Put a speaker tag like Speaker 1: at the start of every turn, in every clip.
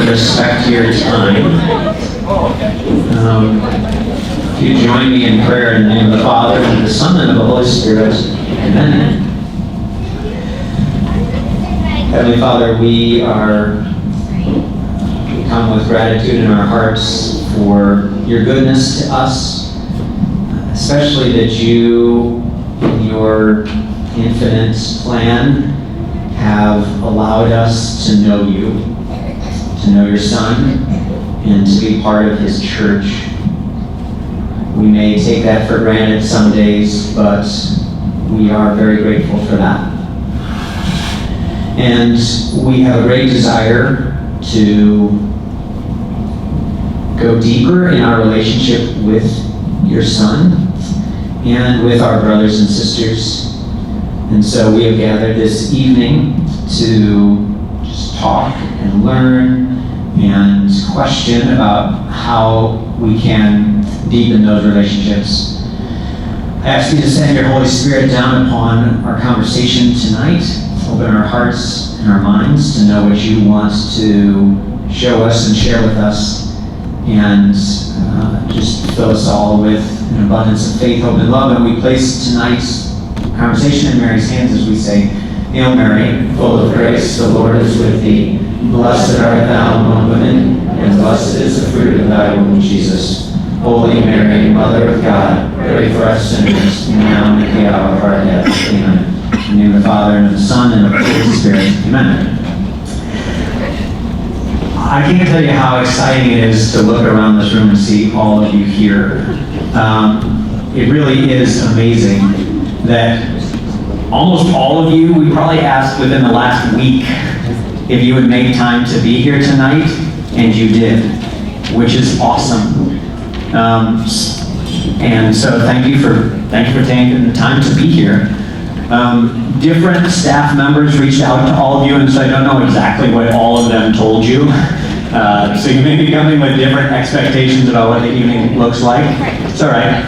Speaker 1: respect your time. If you join me in prayer in the name of the Father, and of the Son, and of the Holy Spirit. Amen. Heavenly Father, we come with gratitude in our hearts for your goodness to us, especially that you, in your infinite plan, have allowed us to know you, to know your Son, and to be part of his church. We may take that for granted some days, but we are very grateful for that. And we have a great desire to go deeper in our relationship with your Son and with our brothers and sisters. And so we have gathered this evening to just talk and learn and question about how we can deepen those relationships. I ask you to send your Holy Spirit down upon our conversation tonight. Open our hearts and our minds to know what you want to show us and share with us, and just fill us all with an abundance of faith, hope, and love. And we place tonight's conversation in Mary's hands as we say, Hail Mary, full of grace, the Lord is with thee. Blessed art thou among women, and blessed is the fruit of thy womb, Jesus. Holy Mary, Mother of God, pray for us sinners, now and at the hour of our death. Amen. In the name of the Father, and of the Son, and of the Holy Spirit. Amen. I can't tell you how exciting it is to look around this room and see all of you here. It really is amazing that almost all of you, we probably asked within the last week if you would make time to be here tonight, and you did, which is awesome. And so thank you for taking the time to be here. Different staff members reached out to all of you, and so I don't know exactly what all of them told you. So you may be coming with different expectations about what the evening looks like. It's all right.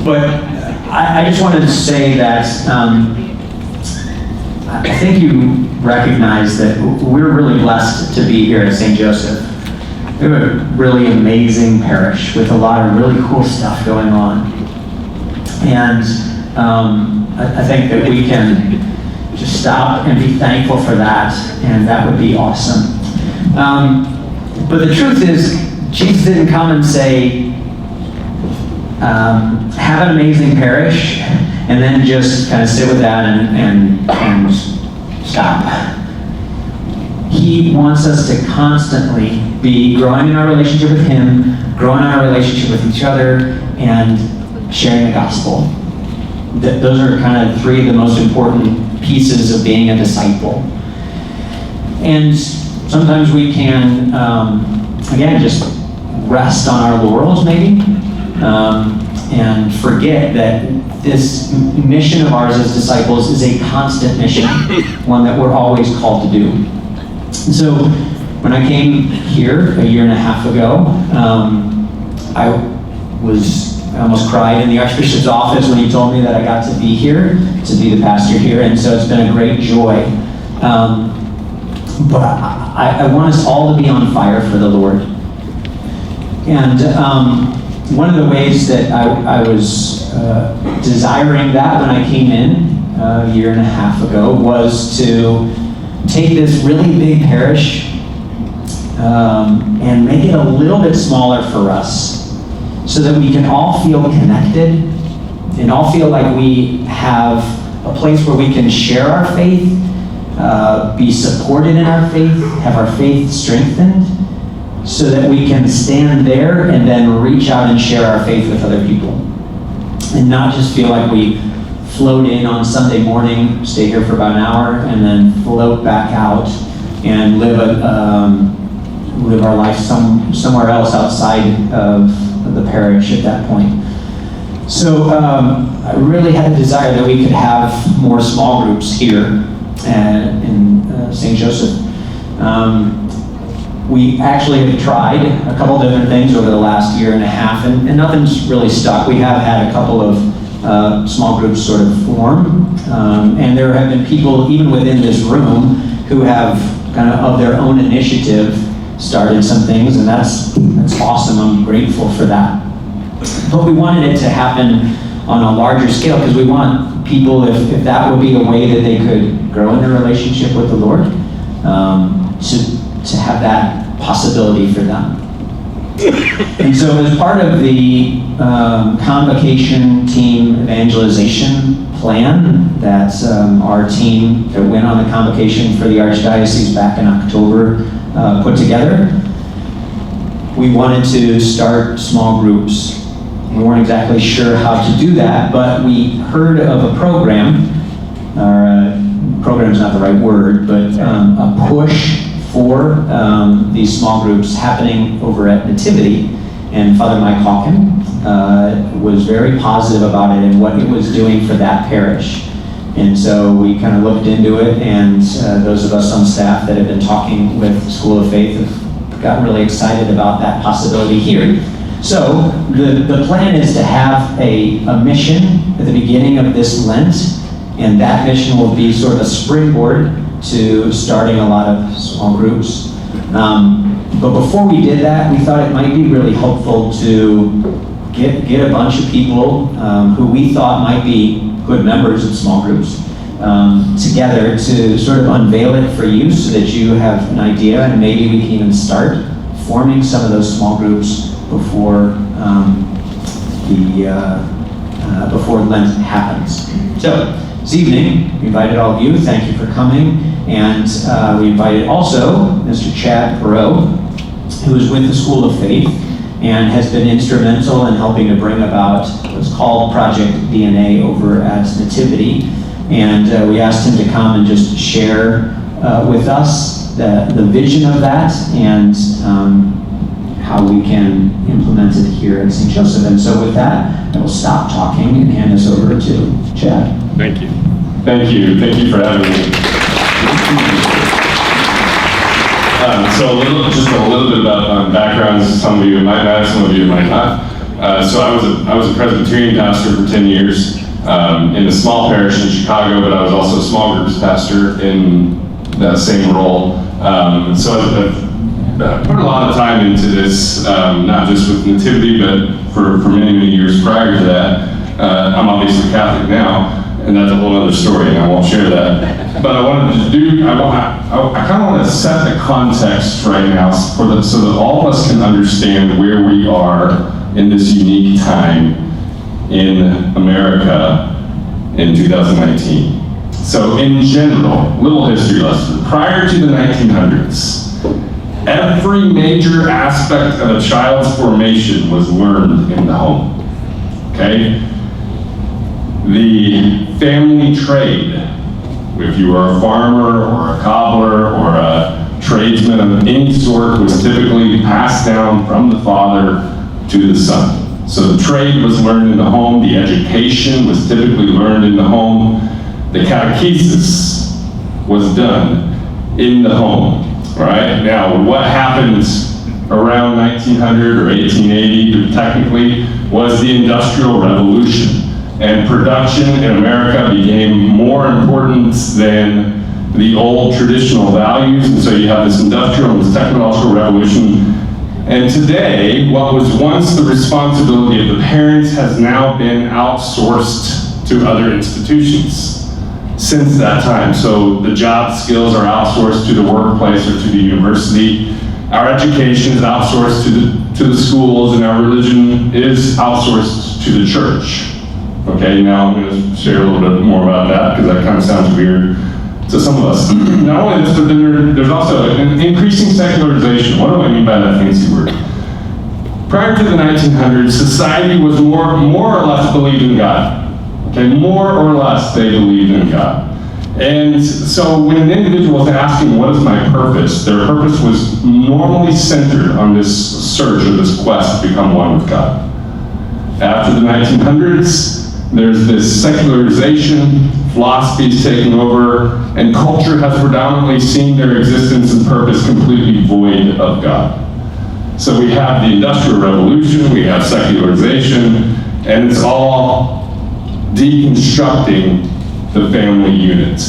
Speaker 1: But I just wanted to say that I think you recognize that we're really blessed to be here at St. Joseph. We have a really amazing parish with a lot of really cool stuff going on. And I think that we can just stop and be thankful for that, and that would be awesome. But the truth is, Jesus didn't come and say, have an amazing parish, and then just kind of sit with that and stop. He wants us to constantly be growing in our relationship with him, growing in our relationship with each other, and sharing the gospel. Those are kind of three of the most important pieces of being a disciple. And sometimes we can, again, just rest on our laurels maybe, and forget that this mission of ours as disciples is a constant mission, one that we're always called to do. And so when I came here a year and a half ago, I almost cried in the Archbishop's office when he told me that I got to be here, to be the pastor here, and so it's been a great joy. But I want us all to be on fire for the Lord. And one of the ways that I was desiring that when I came in a year and a half ago was to take this really big parish and make it a little bit smaller for us so that we can all feel connected and all feel like we have a place where we can share our faith, be supported in our faith, have our faith strengthened, so that we can stand there and then reach out and share our faith with other people. And not just feel like we float in on Sunday morning, stay here for about an hour, and then float back out and live our life somewhere else outside of the parish at that point. So I really had a desire that we could have more small groups here in St. Joseph. We actually have tried a couple different things over the last year and a half, and nothing's really stuck. We have had a couple of small groups sort of form, and there have been people even within this room who have kind of their own initiative started some things, and that's awesome. I'm grateful for that. But we wanted it to happen on a larger scale because we want people, if that would be a way that they could grow in their relationship with the Lord, to have that possibility for them. And so as part of the convocation team evangelization plan that our team that went on the convocation for the Archdiocese back in October put together, we wanted to start small groups. We weren't exactly sure how to do that, but we heard of a program, or program's not the right word, but a push for these small groups happening over at Nativity, and Father Mike Hawken was very positive about it and what it was doing for that parish. And so we kind of looked into it, and those of us on staff that have been talking with School of Faith have gotten really excited about that possibility here. So the plan is to have a mission at the beginning of this Lent, and that mission will be sort of a springboard to starting a lot of small groups. But before we did that, we thought it might be really helpful to get a bunch of people who we thought might be good members of small groups together to sort of unveil it for you so that you have an idea, and maybe we can even start forming some of those small groups before before Lent happens. So this evening, we invited all of you. Thank you for coming. And we invited also Mr. Chad Perot, who is with the School of Faith and has been instrumental in helping to bring about what's called Project DNA over at Nativity. And we asked him to come and just share with us the vision of that and how we can implement it here at St. Joseph. And so with that, I will stop talking and hand this over to Chad.
Speaker 2: Thank you. Thank you. Thank you for having me. Just a little bit about backgrounds. Some of you might know, some of you might not. So I was a Presbyterian pastor for 10 years in a small parish in Chicago, but I was also a small groups pastor in that same role. So I've put a lot of time into this, not just with Nativity, but for many, many years prior to that. I'm obviously Catholic now, and that's a whole other story, and I won't share that. But I wanted to I kind of want to set the context right now so that all of us can understand where we are in this unique time in America in 2019. So in general, little history lesson. Prior to the 1900s, every major aspect of a child's formation was learned in the home. Okay? The family trade, if you were a farmer or a cobbler or a tradesman of any sort, was typically passed down from the father to the son. So the trade was learned in the home, the education was typically learned in the home, the catechesis was done in the home, right? Now, what happened around 1900 or 1880, technically, was the Industrial Revolution. And production in America became more important than the old traditional values, and so you have this industrial and this technological revolution. And today, what was once the responsibility of the parents has now been outsourced to other institutions since that time. So the job skills are outsourced to the workplace or to the university. Our education is outsourced to the schools, and our religion is outsourced to the church. Okay, now I'm going to share a little bit more about that because that kind of sounds weird to some of us. Not only this, but then there's also an increasing secularization. What do I mean by that fancy word? Prior to the 1900s, society was more or less believed in God. Okay, more or less they believed in God. And so when an individual was asking, what is my purpose? Their purpose was normally centered on this search or this quest to become one with God. After the 1900s, there's this secularization, philosophy's taking over, and culture has predominantly seen their existence and purpose completely void of God. So we have the Industrial Revolution, we have secularization, and it's all deconstructing the family unit.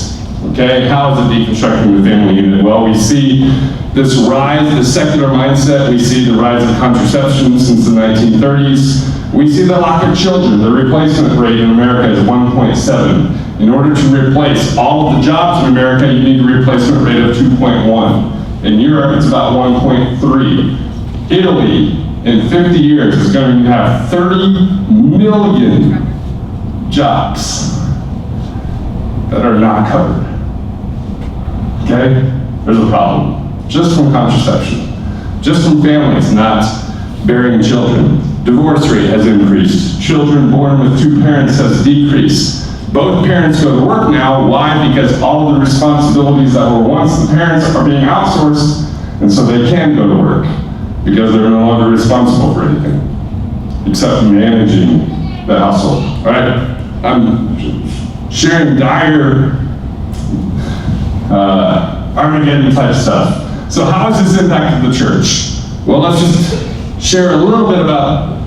Speaker 2: Okay, how is it deconstructing the family unit? Well, we see this rise, the secular mindset. We see the rise of contraception since the 1930s. We see the lack of children. The replacement rate in America is 1.7. In order to replace all of the jobs in America, you need a replacement rate of 2.1. In Europe, it's about 1.3. Italy, in 50 years, is going to have 30 million jobs that are not covered. Okay? There's a problem. Just from contraception. Just from families not bearing children. Divorce rate has increased. Children born with two parents has decreased. Both parents go to work now. Why? Because all of the responsibilities that were once the parents are being outsourced, and so they can go to work because they're no longer responsible for anything except managing the household. All right? I'm sharing dire Armageddon type stuff. So how has this impacted the church? Well, let's just share a little bit about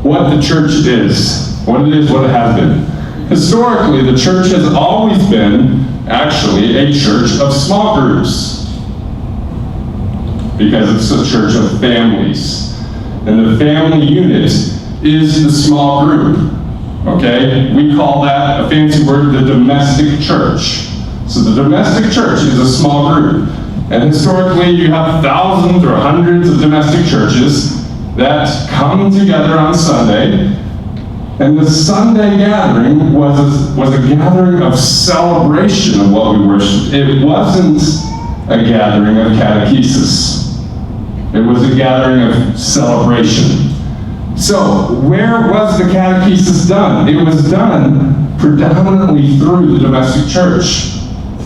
Speaker 2: what the church is, what it is, what it has been. Historically, the church has always been actually a church of small groups because it's a church of families. And the family unit is the small group. Okay? We call that, a fancy word, the domestic church. So the domestic church is a small group. And historically, you have thousands or hundreds of domestic churches that come together on Sunday. And the Sunday gathering was a gathering of celebration of what we worshiped. It wasn't a gathering of catechesis. It was a gathering of celebration. So, where was the catechesis done? It was done predominantly through the domestic church,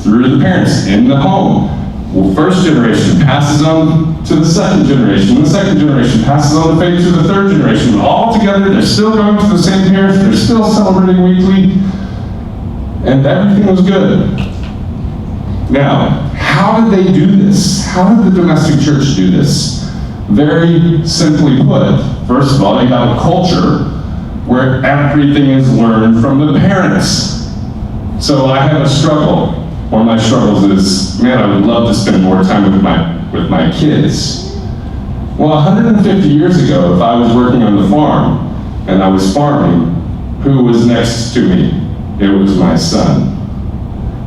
Speaker 2: through the parents, in the home. Well, first generation passes on to the second generation. The second generation passes on the faith to the third generation. All together, they're still going to the same parents, they're still celebrating weekly, and everything was good. Now, how did they do this? How did the domestic church do this? Very simply put, first of all, you have a culture where everything is learned from the parents. So I have a struggle. One of my struggles is, man, I would love to spend more time with my kids. Well, 150 years ago, if I was working on the farm and I was farming, who was next to me? It was my son.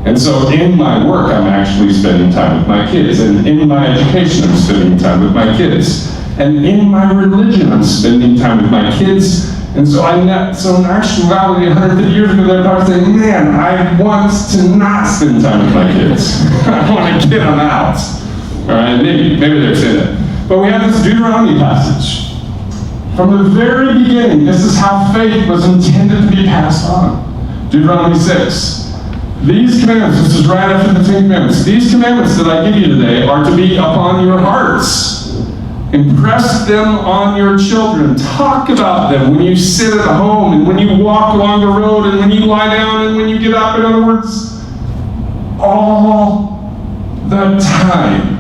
Speaker 2: And so in my work, I'm actually spending time with my kids. And in my education, I'm spending time with my kids. And in my religion, I'm spending time with my kids. And so in actuality, 150 years ago, they're probably saying, man, I want to not spend time with my kids. I want to get them out. All right, maybe they're saying that. But we have this Deuteronomy passage. From the very beginning, this is how faith was intended to be passed on. Deuteronomy 6. These commandments, this is right after the Ten Commandments, these commandments that I give you today are to be upon your hearts. Impress them on your children. Talk about them when you sit at home and when you walk along the road and when you lie down and when you get up. In other words, all the time.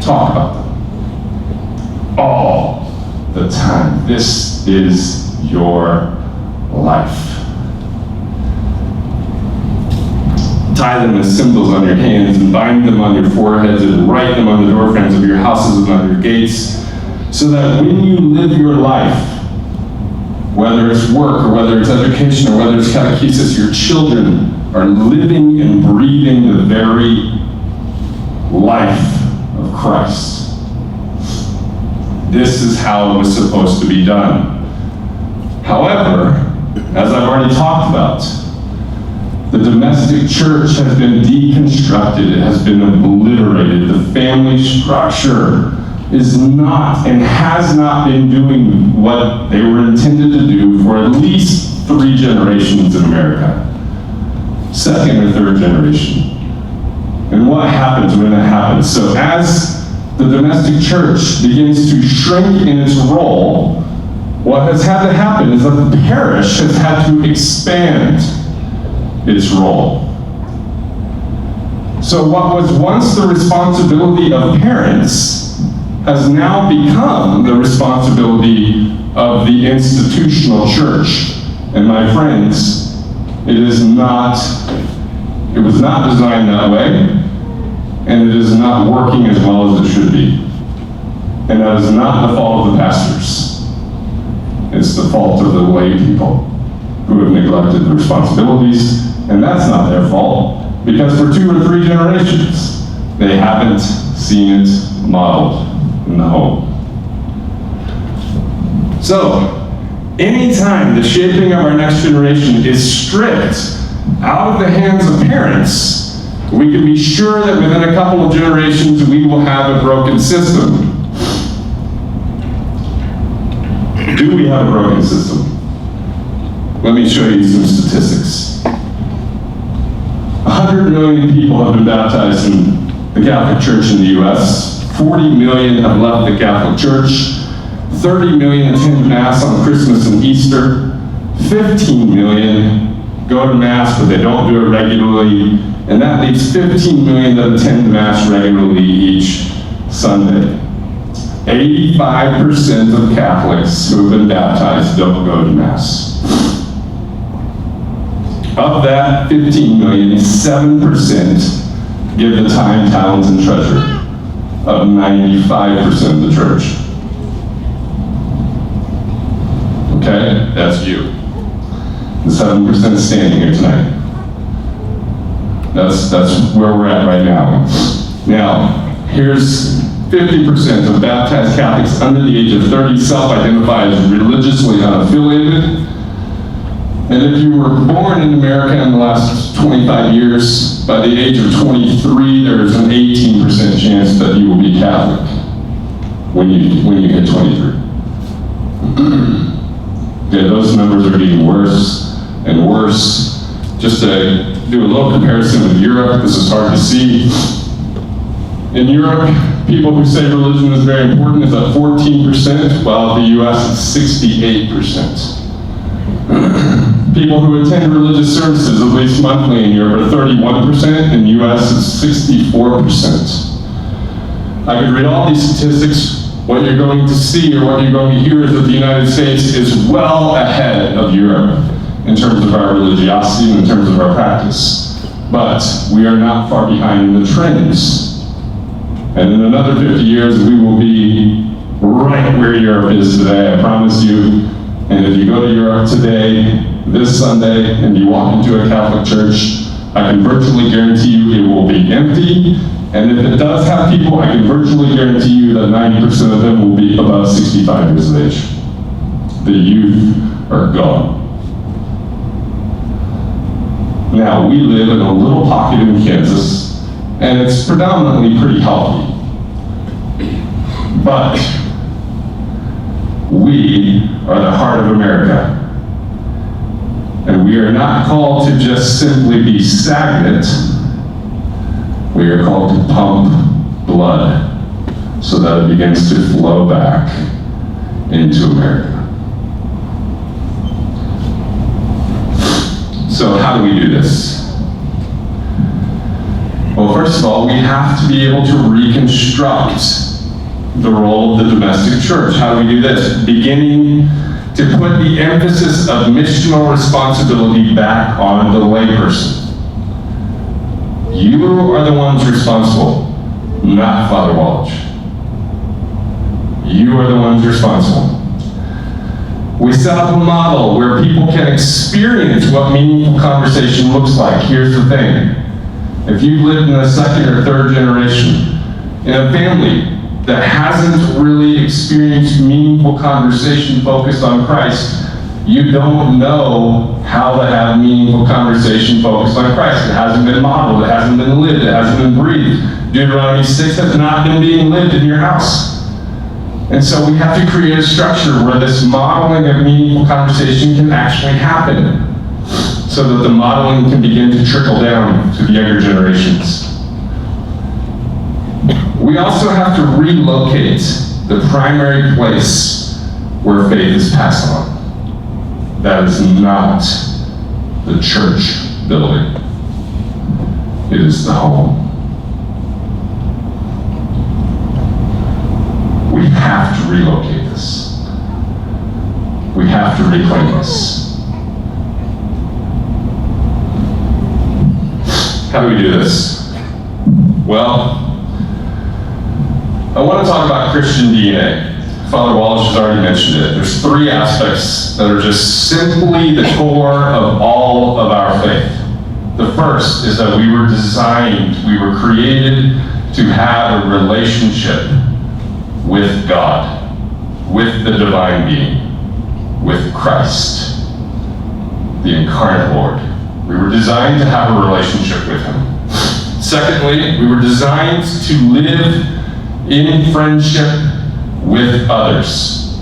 Speaker 2: Talk about them. All the time. This is your life. Tie them as symbols on your hands and bind them on your foreheads and write them on the door frames of your houses and on your gates, so that when you live your life, whether it's work or whether it's education or whether it's catechesis, your children are living and breathing the very life of Christ. This is how it was supposed to be done. However, as I've already talked about, the domestic church has been deconstructed, it has been obliterated. The family structure is not and has not been doing what they were intended to do for at least 3 generations in America. Second or third generation. And what happens when that happens? So as the domestic church begins to shrink in its role, what has had to happen is that the parish has had to expand its role. So what was once the responsibility of parents has now become the responsibility of the institutional church. And my friends, it is not It was not designed that way, and it is not working as well as it should be. And that is not the fault of the pastors. It's the fault of the lay people who have neglected the responsibilities, and that's not their fault, because for 2 or 3 generations, they haven't seen it modeled in the home. So, anytime the shaping of our next generation is stripped out of the hands of parents, we can be sure that within a couple of generations we will have a broken system. Do we have a broken system? Let me show you some statistics. 100 million people have been baptized in the Catholic Church in the U.S. 40 million have left the Catholic Church. 30 million attend Mass on Christmas and Easter. 15 million go to Mass, but they don't do it regularly. And that leaves 15 million that attend Mass regularly each Sunday. 85% of Catholics who have been baptized don't go to Mass. Of that 15 million, 7% give the time, talents, and treasure of 95% of the church. Okay, that's you. The 7% standing here tonight. That's where we're at right now. Now, here's 50% of baptized Catholics under the age of 30 self-identify as religiously unaffiliated. And if you were born in America in the last 25 years, by the age of 23, there is an 18% chance that you will be Catholic when you hit 23. Okay, those numbers are getting worse and worse. Just to do a little comparison with Europe, this is hard to see. In Europe, people who say religion is very important is at 14%, while the US is 68%. People who attend religious services at least monthly in Europe are 31%, in the US is 64%. I could read all these statistics. What you're going to see or what you're going to hear is that the United States is well ahead of Europe in terms of our religiosity and in terms of our practice. But we are not far behind in the trends. And in another 50 years, we will be right where Europe is today, I promise you. And if you go to Europe today, this Sunday, and you walk into a Catholic church, I can virtually guarantee you it will be empty. And if it does have people, I can virtually guarantee you that 90% of them will be above 65 years of age. The youth are gone. Now, we live in a little pocket in Kansas, and it's predominantly pretty healthy. But we are the heart of America. And we are not called to just simply be stagnant. We are called to pump blood so that it begins to flow back into America. So how do we do this? Well, first of all, we have to be able to reconstruct the role of the domestic church. How do we do this? Beginning to put the emphasis of missional responsibility back on the layperson. You are the ones responsible, not Father Walsh. You are the ones responsible. We set up a model where people can experience what meaningful conversation looks like. Here's the thing. If you've lived in a second or third generation in a family that hasn't really experienced meaningful conversation focused on Christ, you don't know how to have meaningful conversation focused on Christ. It hasn't been modeled, it hasn't been lived, it hasn't been breathed. Deuteronomy 6 has not been being lived in your house. And so we have to create a structure where this modeling of meaningful conversation can actually happen, so that the modeling can begin to trickle down to the younger generations. We also have to relocate the primary place where faith is passed on. That is not the church building. It is the home. We have to relocate this. We have to reclaim this. How do we do this? Well, I want to talk about Christian DNA. Father Walsh has already mentioned it. There's 3 aspects that are just simply the core of all of our faith. The first is that we were designed, we were created to have a relationship with God, with the divine being, with Christ, the incarnate Lord. We were designed to have a relationship with Him. Secondly, we were designed to live in friendship with others.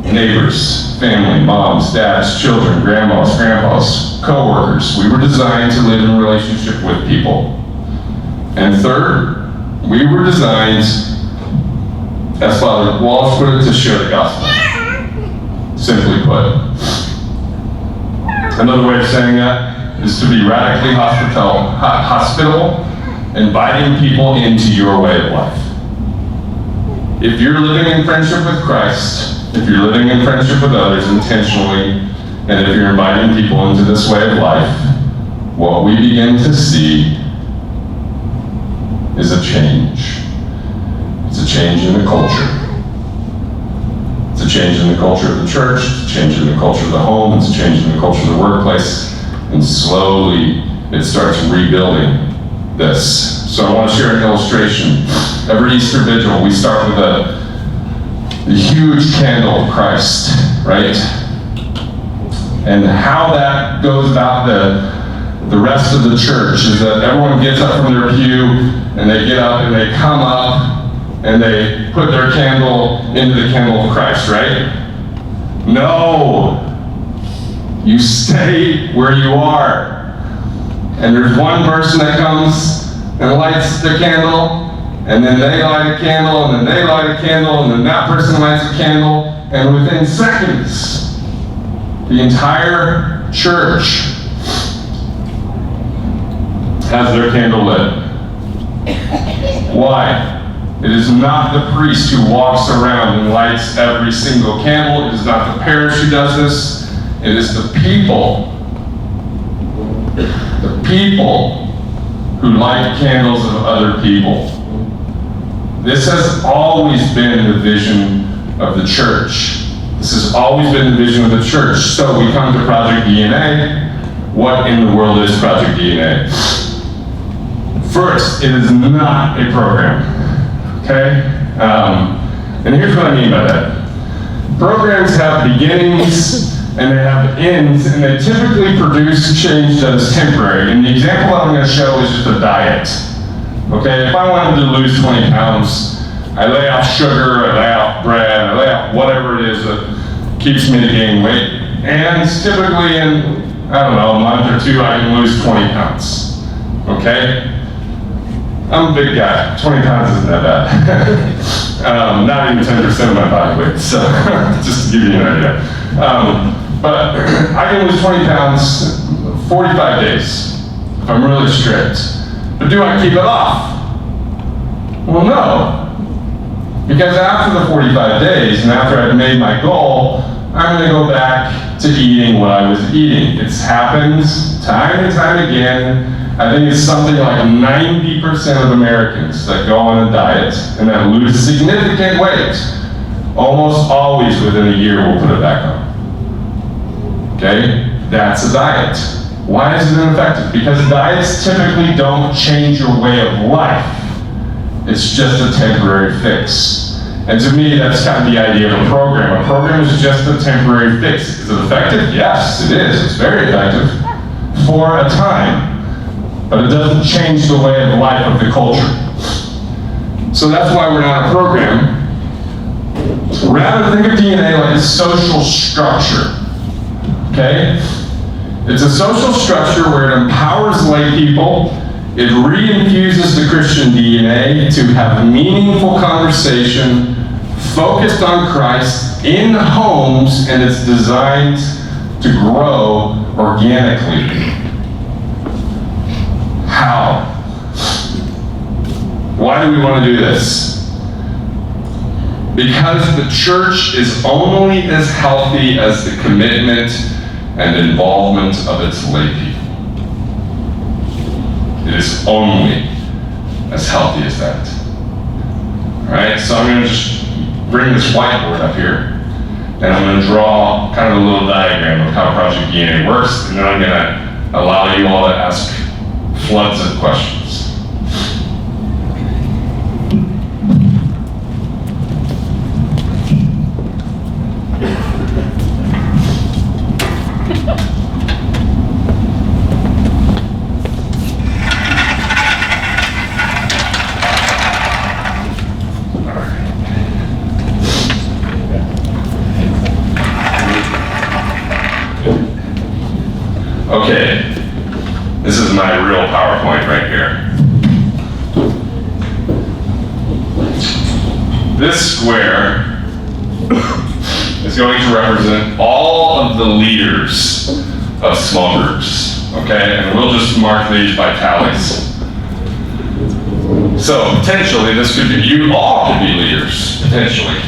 Speaker 2: Neighbors, family, moms, dads, children, grandmas, grandpas, co-workers. We were designed to live in relationship with people. And third, we were designed, as Father Walsh put it, to share the gospel. Simply put. Another way of saying that is to be radically hospitable, inviting people into your way of life. If you're living in friendship with Christ, if you're living in friendship with others intentionally, and if you're inviting people into this way of life, what we begin to see is a change. It's a change in the culture. It's a change in the culture of the church, it's a change in the culture of the home, it's a change in the culture of the workplace, and slowly it starts rebuilding this. So I want to share an illustration. Every Easter Vigil, we start with the huge candle of Christ, right? And how that goes about the rest of the church is that everyone gets up from their pew, and they get up and they come up, and they put their candle into the candle of Christ, right? No! You stay where you are. And there's one person that comes and lights the candle, and then they light a candle, and then they light a candle, and then that person lights a candle, and within seconds, the entire church has their candle lit. Why? It is not the priest who walks around and lights every single candle. It is not the parish who does this. It is the people. The people who light candles of other people. This has always been the vision of the church. This has always been the vision of the church. So we come to Project DNA. What in the world is Project DNA? First, it is not a program. Okay? And here's what I mean by that. Programs have beginnings and they have ends, and they typically produce change that is temporary. And the example I'm going to show is just a diet. Okay? If I wanted to lose 20 pounds, I lay off sugar, I lay off bread, I lay off whatever it is that keeps me to gain weight. And typically in, I don't know, a month or 2, I can lose 20 pounds. Okay? I'm a big guy. 20 pounds isn't that bad. Not even 10% of my body weight, so just to give you an idea. But I can lose 20 pounds 45 days if I'm really strict. But do I keep it off? Well, no. Because after the 45 days and after I've made my goal, I'm going to go back to eating what I was eating. It's happened time and time again. I think it's something like 90% of Americans that go on a diet and that lose significant weight, almost always within a year will put it back on. Okay? That's a diet. Why is it ineffective? Because diets typically don't change your way of life. It's just a temporary fix. And to me, that's kind of the idea of a program. A program is just a temporary fix. Is it effective? Yes, it is. It's very effective for a time. But it doesn't change the way of life of the culture. So that's why we're not a program. Rather, think of DNA like a social structure. Okay? It's a social structure where it empowers lay people, it reinfuses the Christian DNA to have meaningful conversation focused on Christ in homes, and it's designed to grow organically. How? Why do we want to do this? Because the church is only as healthy as the commitment and involvement of its lay people. It is only as healthy as that. All right, so I'm going to just bring this whiteboard up here, and I'm going to draw kind of a little diagram of how Project DNA works, and then I'm going to allow you all to ask floods of questions. Okay, this is my real PowerPoint right here. This square is going to represent all of the leaders of small groups, okay? And we'll just mark these by tallies. So potentially this could be, you all could be leaders, potentially.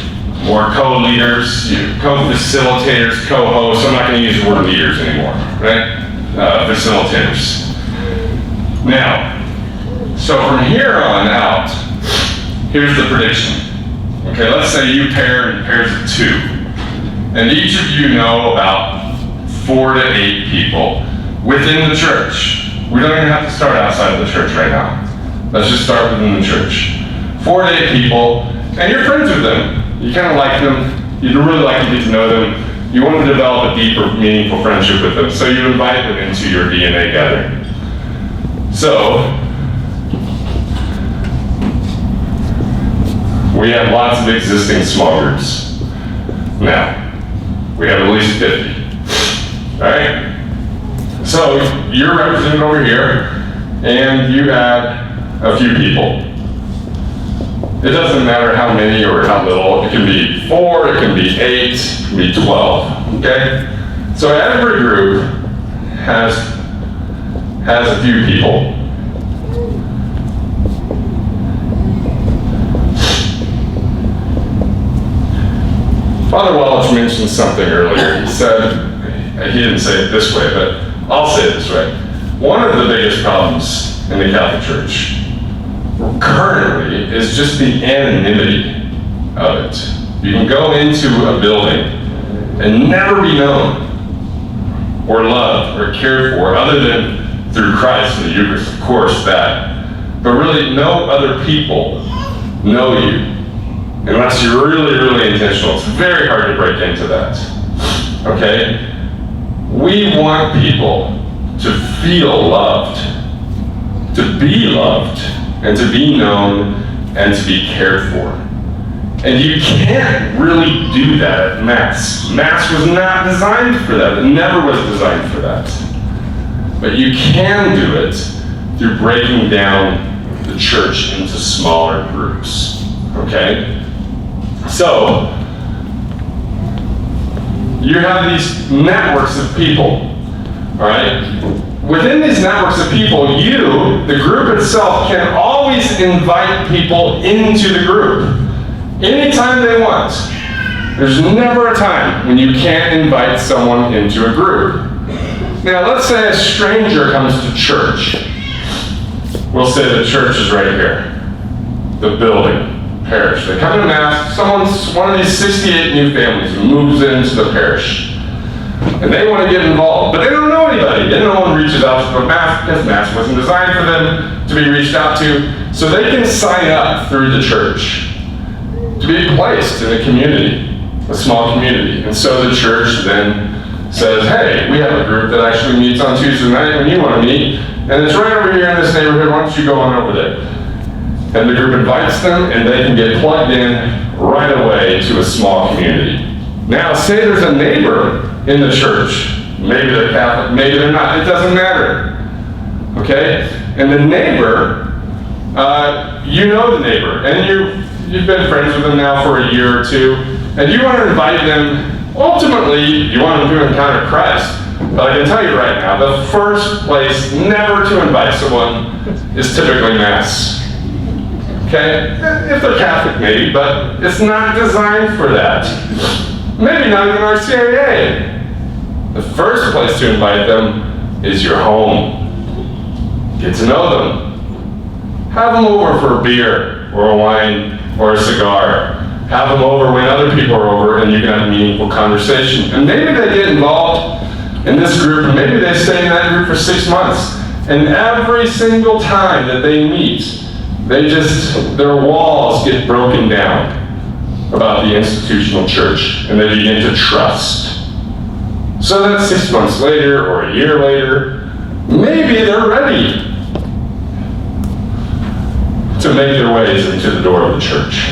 Speaker 2: Or co-leaders, co-facilitators, co-hosts. I'm not going to use the word leaders anymore, right? Facilitators. Now, so from here on out, here's the prediction. Okay, let's say you pair in pairs of 2. And each of you know about 4 to 8 people within the church. We don't even have to start outside of the church right now. Let's just start within the church. 4 to 8 people, and you're friends with them. You kind of like them. You'd really like to get to know them. You want to develop a deeper, meaningful friendship with them, so you invite them into your DNA gathering. So, we have lots of existing small groups. Now, we have at least 50. All right? So, you're represented over here, and you add a few people. It doesn't matter how many or how little. It can be 4, it can be 8, it can be 12, okay? So every group has a few people. Father Wallich mentioned something earlier. He said, he didn't say it this way, but I'll say it this way. One of the biggest problems in the Catholic Church currently is just the anonymity of it. You can go into a building and never be known or loved or cared for other than through Christ and the Eucharist, of course, that. But really no other people know you unless you're really, really intentional. It's very hard to break into that, okay? We want people to feel loved, to be loved, and to be known, and to be cared for. And you can't really do that at Mass. Mass was not designed for that. It never was designed for that. But you can do it through breaking down the church into smaller groups, okay? So, you have these networks of people, all right? Within these networks of people, you, the group itself, can always invite people into the group anytime they want. There's never a time when you can't invite someone into a group. Now, let's say a stranger comes to church. We'll say the church is right here, the building, parish. They come to Mass, one of these 68 new families moves into the parish. And they want to get involved, but they don't know anybody. Then no one reaches out to the Mass because Mass wasn't designed for them to be reached out to. So they can sign up through the church to be placed in a community, a small community. And so the church then says, hey, we have a group that actually meets on Tuesday night when you want to meet, and it's right over here in this neighborhood, why don't you go on over there? And the group invites them, and they can get plugged in right away to a small community. Now, say there's a neighbor in the church. Maybe they're Catholic, maybe they're not. It doesn't matter. Okay? And the neighbor, you know the neighbor, and you've been friends with them now for a year or two, and you want to invite them, ultimately, you want them to encounter Christ. But I can tell you right now, the first place never to invite someone is typically Mass. Okay? If they're Catholic, maybe, but it's not designed for that. Maybe not even our CIA. The first place to invite them is your home.
Speaker 3: Get to know them. Have them over for a beer or a wine or a cigar. Have them over when other people are over and you can have a meaningful conversation. And maybe they get involved in this group, and maybe they stay in that group for 6 months. And every single time that they meet, their walls get broken down about the institutional church, and they begin to trust. So that 6 months later or a year later, maybe they're ready to make their ways into the door of the church.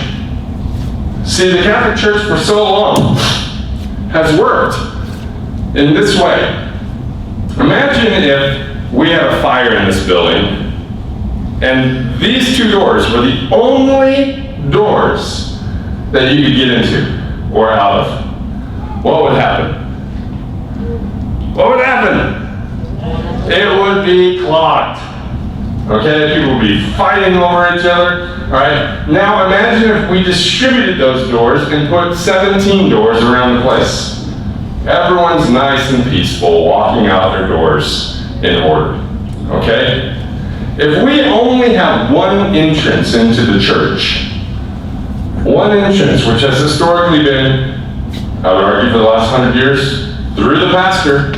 Speaker 3: See, the Catholic Church for so long has worked in this way. Imagine if we had a fire in this building and these two doors were the only doors that you could get into or out of. What would happen? What would happen? It would be clogged. Okay, people would be fighting over each other. All right, now imagine if we distributed those doors and put 17 doors around the place. Everyone's nice and peaceful, walking out their doors in order. Okay? If we only have one entrance into the church, one entrance, which has historically been, I would argue for the last 100 years, through the pastor,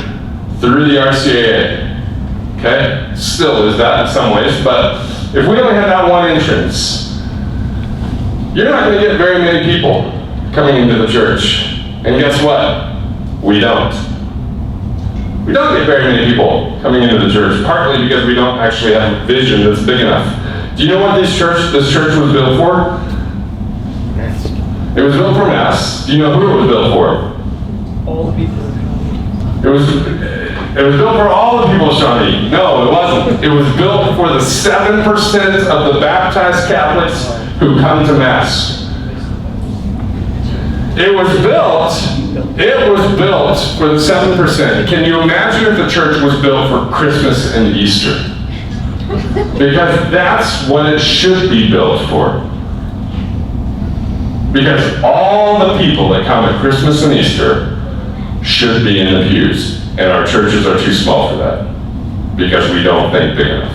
Speaker 3: through the RCAA. Okay? Still is that in some ways, but if we only have that one entrance, you're not going to get very many people coming into the church. And guess what? We don't. We don't get very many people coming into the church, partly because we don't actually have a vision that's big enough. Do you know what this church was built for? Mass. It was built for Mass. Do you know who it was built for?
Speaker 4: All the people.
Speaker 3: It was built for all the people of Shawnee. No, it wasn't. It was built for the 7% of the baptized Catholics who come to Mass. It was built for the 7%. Can you imagine if the church was built for Christmas and Easter? Because that's what it should be built for. Because all the people that come at Christmas and Easter should be in the pews. And our churches are too small for that. Because we don't think big enough.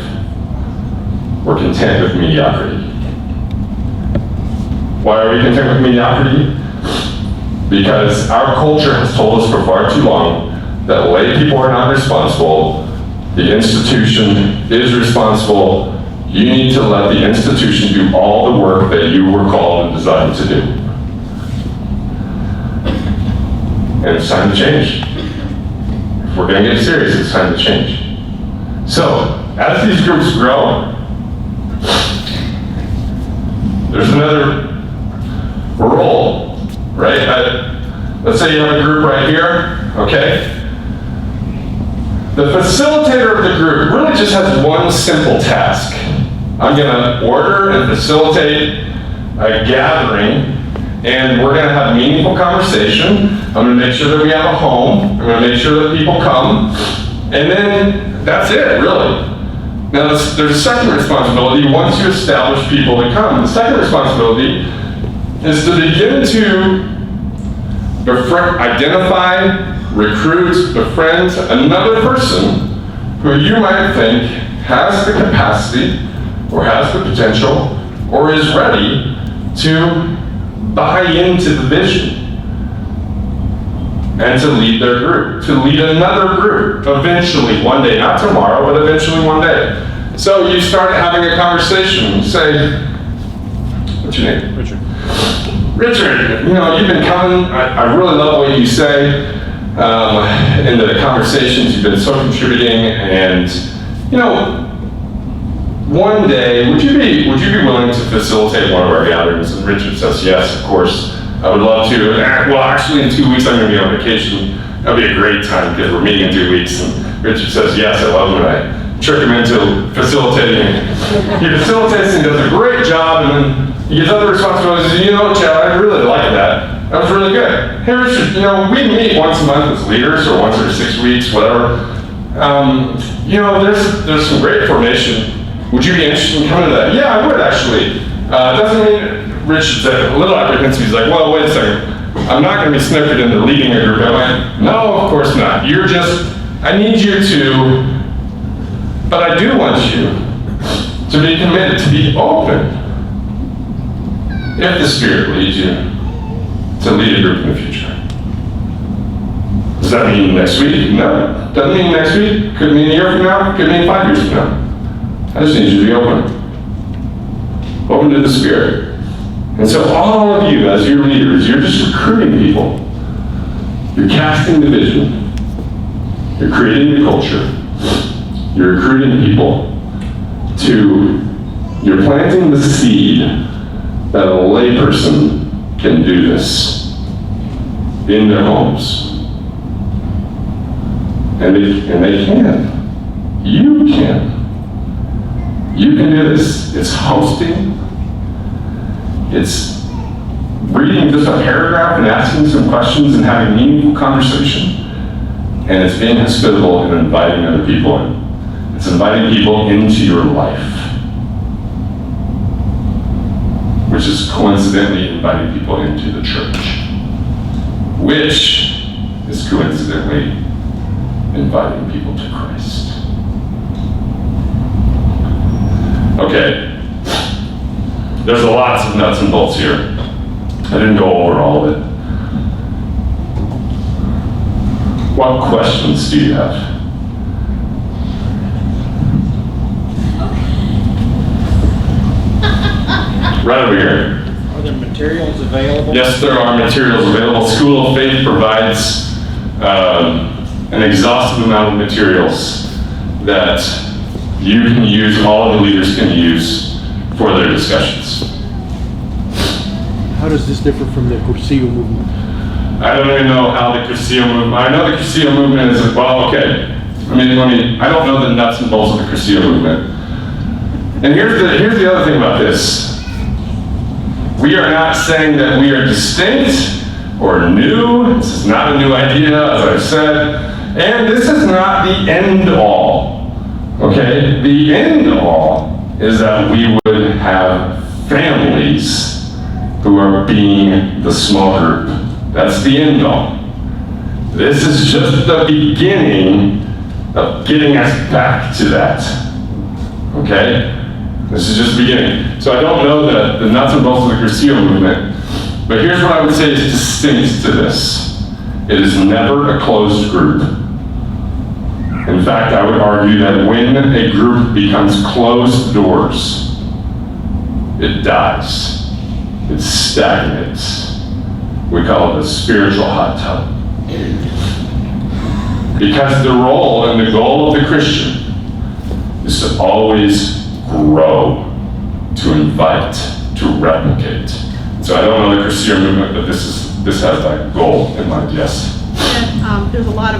Speaker 3: We're content with mediocrity. Why are we content with mediocrity? Because our culture has told us for far too long that lay people are not responsible, the institution is responsible, you need to let the institution do all the work that you were called and designed to do. And it's time to change. If we're going to get serious, it's time to change. So, as these groups grow, there's another role. Right? Let's say you have a group right here, okay? The facilitator of the group really just has one simple task. I'm going to order and facilitate a gathering, and we're going to have meaningful conversation. I'm going to make sure that we have a home. I'm going to make sure that people come. And then that's it, really. Now, there's a second responsibility once you establish people to come. The second responsibility is to begin to identify, recruit, befriend another person who you might think has the capacity or has the potential or is ready to buy into the vision and to lead their group, to lead another group eventually one day, not tomorrow, but eventually one day. So you start having a conversation. You say, what's your name? Richard. Richard, you know, you've been coming. I really love what you say in the conversations. You've been so contributing, and you know, one day, would you be willing to facilitate one of our gatherings? And Richard says, yes, of course. I would love to. Well, actually, in 2 weeks, I'm going to be on vacation. That'll be a great time because we're meeting in 2 weeks. And Richard says, yes, I love it when I trick him into facilitating. He facilitates and does a great job, and then he gets other responsibilities. And you know, Chad, I really like that. That was really good. Hey, Richard, you know, we meet once a month as leaders, or once every 6 weeks, whatever. You know, there's some great formation. Would you be interested in coming to that? Yeah, I would actually. Doesn't mean Richard's a little apprehensive. He's like, well, wait a second. I'm not going to be snookered into leading a group, am I? No, of course not. I need you to But I do want you to be committed, to be open, if the Spirit leads you to lead a group in the future. Does that mean next week? No. Doesn't mean next week. Could mean a year from now. Could mean 5 years from now. I just need you to be open. Open to the Spirit. And so all of you, as your leaders, you're just recruiting people. You're casting the vision. You're creating the culture. You're recruiting people you're planting the seed that a layperson can do this in their homes. And they can. You can. You can do this. It's hosting. It's reading just a paragraph and asking some questions and having meaningful conversation. And it's being hospitable and inviting other people in. It's inviting people into your life. Which is coincidentally inviting people into the church. Which is coincidentally inviting people to Christ. Okay. There's lots of nuts and bolts here. I didn't go over all of it. What questions do you have? Right over here.
Speaker 4: Are there materials available?
Speaker 3: Yes, there are materials available. School of Faith provides an exhaustive amount of materials that you can use, all of the leaders can use for their discussions.
Speaker 4: How does this differ from the Cursillo movement?
Speaker 3: I don't even know how the Cursillo movement, I know the Cursillo movement is, well, okay. I don't know the nuts and bolts of the Cursillo movement. And here's the other thing about this. We are not saying that we are distinct or new. This is not a new idea, as I've said. And this is not the end all. Okay? The end all is that we would have families who are being the small group. That's the end all. This is just the beginning of getting us back to that. Okay? This is just the beginning. So I don't know the nuts and bolts of the Cursillo movement, but here's what I would say is distinct to this. It is never a closed group. In fact, I would argue that when a group becomes closed doors, it dies. It stagnates. We call it a spiritual hot tub. Because the role and the goal of the Christian is to always grow, to invite, to replicate. So I don't know the Cursillo movement, but this has that goal in mind, yes.
Speaker 5: And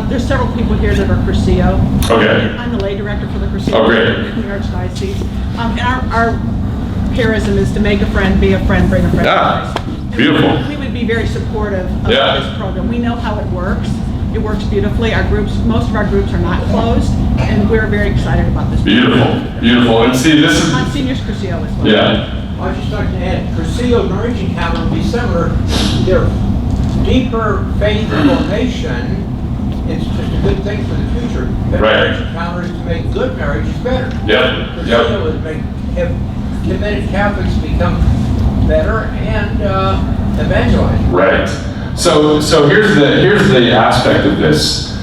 Speaker 5: there's several people here that are Cursillo.
Speaker 3: Okay.
Speaker 5: I'm the lay director for the Cursillo.
Speaker 3: Oh, great.
Speaker 5: In the Archdiocese. And our charism is to make a friend, be a friend, bring a friend.
Speaker 3: Yeah,
Speaker 5: to Christ. And
Speaker 3: beautiful.
Speaker 5: We would be very supportive of
Speaker 3: Yeah.
Speaker 5: this program. We know how it works. It works beautifully. Most of our groups are not closed, and we're very excited about this.
Speaker 3: Beautiful, beautiful. And see, this is,
Speaker 5: On Seniors Cursillo as well.
Speaker 3: yeah,
Speaker 6: I just like to add, Cursillo and Marriage Encounter will be similar. They're deeper faith formation. It's just a good thing for the future. But
Speaker 3: Right.
Speaker 6: Marriage Encounter is to make good marriages better.
Speaker 3: yep,
Speaker 6: Cursillo is have committed Catholics become better and evangelize.
Speaker 3: right. So here's the aspect of this.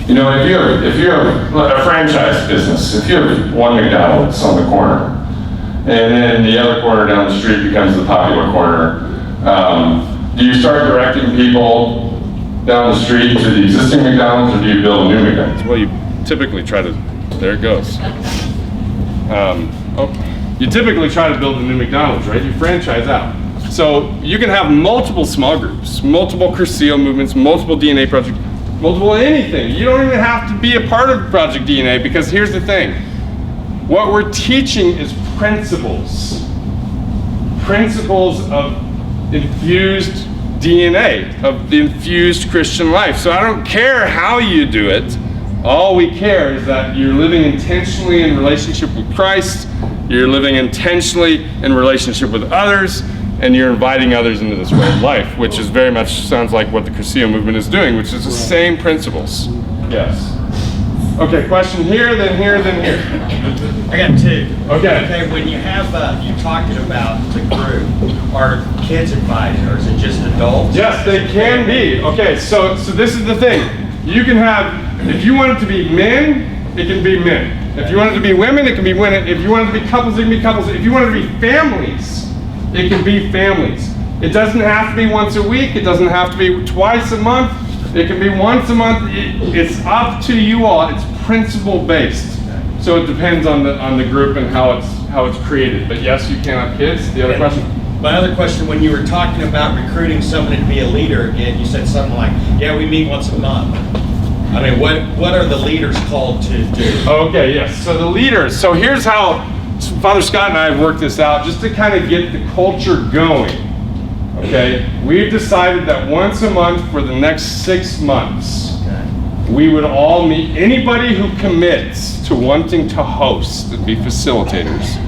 Speaker 3: You know, if you have a franchise business, if you have one McDonald's on the corner, and then the other corner down the street becomes the popular corner, do you start directing people down the street to the existing McDonald's, or do you build a new McDonald's? Well, you typically try to, there it goes. You typically try to build a new McDonald's, right? You franchise out. So you can have multiple small groups, multiple Cursillo movements, multiple DNA projects, multiple anything. You don't even have to be a part of Project DNA, because here's the thing. What we're teaching is principles. Principles of infused DNA, of the infused Christian life. So I don't care how you do it. All we care is that you're living intentionally in relationship with Christ, you're living intentionally in relationship with others, and you're inviting others into this way of life, which is very much sounds like what the Cursillo movement is doing, which is the same principles. Yes. Okay, question here, then here, then here.
Speaker 7: I got two.
Speaker 3: Okay.
Speaker 7: Okay, when you have, you talking about the group, are kids invited or is it just adults?
Speaker 3: Yes, they can be. Okay, so this is the thing. You can have, if you want it to be men, it can be men. If you want it to be women, it can be women. If you want it to be couples, it can be couples. If you want it to be families, it can be families. It doesn't have to be once a week. It doesn't have to be twice a month. It can be once a month. It's up to you all. It's principle based. So it depends on the group and how it's created. But yes, you can have kids. The other question?
Speaker 7: My other question, when you were talking about recruiting somebody to be a leader, again, you said something like, yeah, we meet once a month. I mean, what are the leaders called to do?
Speaker 3: Okay, yes. So the leaders. So here's how Father Scott and I have worked this out, just to kind of get the culture going. Okay, we've decided that once a month for the next 6 months, we would all meet. Anybody who commits to wanting to host and be facilitators